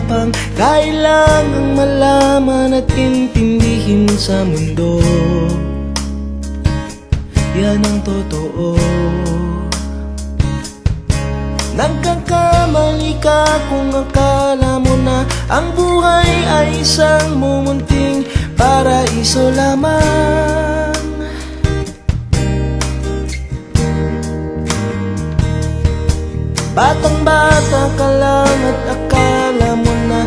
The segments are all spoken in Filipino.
pang kailangang malaman at intindihin sa mundo. Yan ang totoo. Nagkakamali ka kung akala mo na ang buhay ay isang mumunting paraiso lamang. Batang-bata ka lang at akala mo na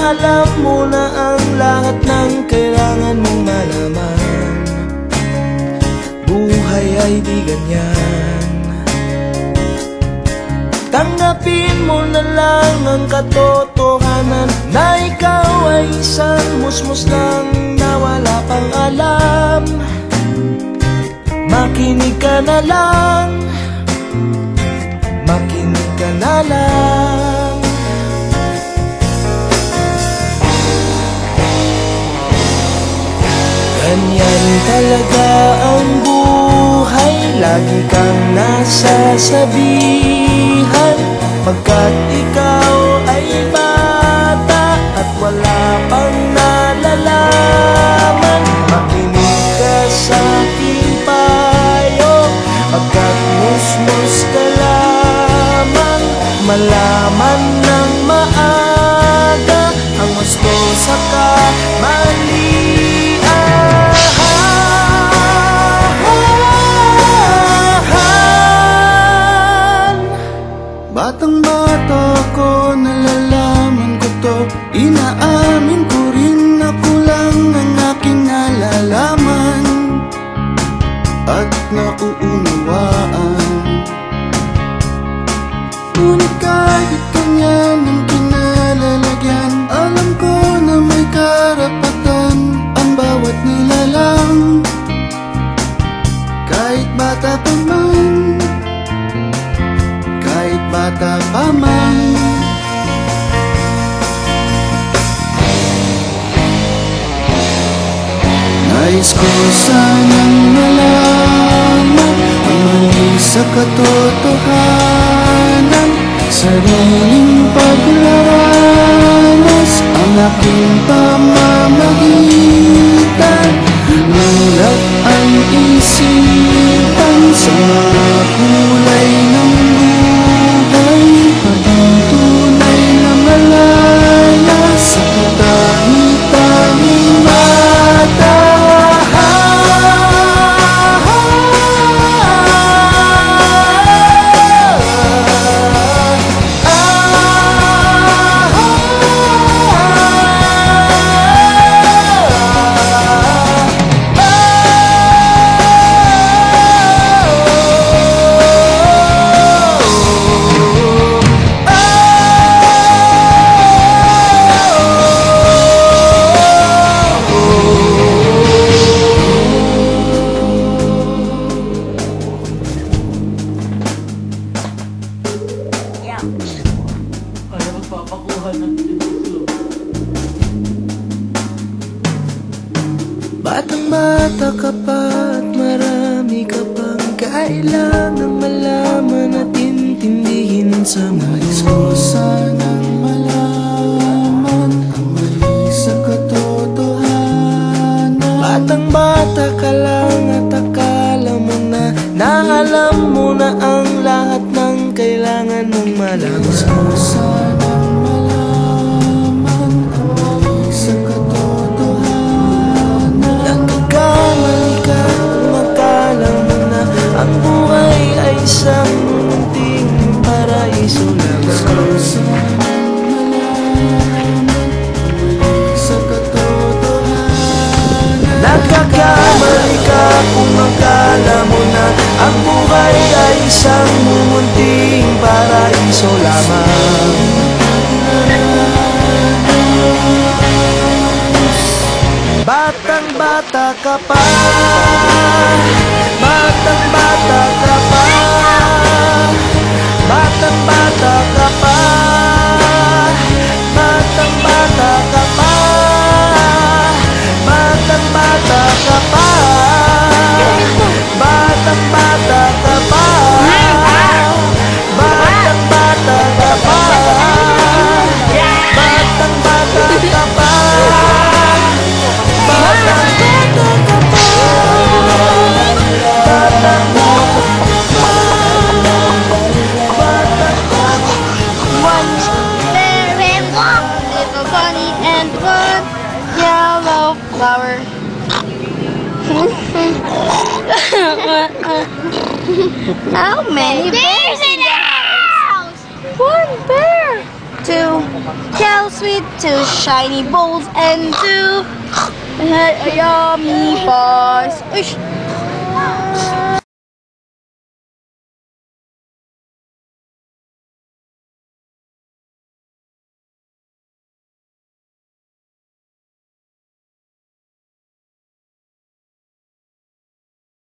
alam mo na ang lahat ng kailangan mong malaman. Buhay ay di ganyan. Tanggapin mo na lang ang katotohanan na ikaw ay isang musmus lang na wala pang alam. Makinig ka na lang, makinig ka na lang. Ganyan talaga ang buhay, lagi kang nasasabihan, pagkat ikaw ay bata at wala pang nalalaman. Makinig ka sa aking payo, pagkat musmus ka lamang. Malaman ng maaga ang gusto sa kamalian. Batang-bata ko, nalalaman ko to, inaamin ko rin na kulang ang aking nalalaman at nauunawaan. Ngunit kahit ganyan ang kinalalagyan, alam ko na may karapatan ang bawat nilalang. Kahit bata pa man, kahit bata pa man. Nais ko sanang malaman ang mali sa katotohanan, sariling paglaranas ang aking pamamagitan. Mulat ang isipan sa mga kulay ng buhay, patunay na malaya sa tanging mata. Batang-bata ka pa at marami ka pang kailangang malaman at intindihin sa mundo. Nais ko sanang malaman ang mali sa katotohanan. Batang-bata ka lang at akala mo na alam mo na ang lahat ng kailangan mong malaman. Nais ko sanang malaman ang mali sa katotohanan. Nagkakamali ka kung akala mo na ang buhay ay isang munting paraiso lamang. Nagkakamali ka kung akala mo na ang buhay ay isang munting paraiso lamang. Batang-bata ka pa, batang-bata ka pa, batang-bata ka pa, batang-bata ka pa, batang-bata ka pa, batang-bata ka pa, batang-bata ka pa, batang-bata How many bears in the house? One bear. Two cows with two shiny bowls and two yummy pies. Ush.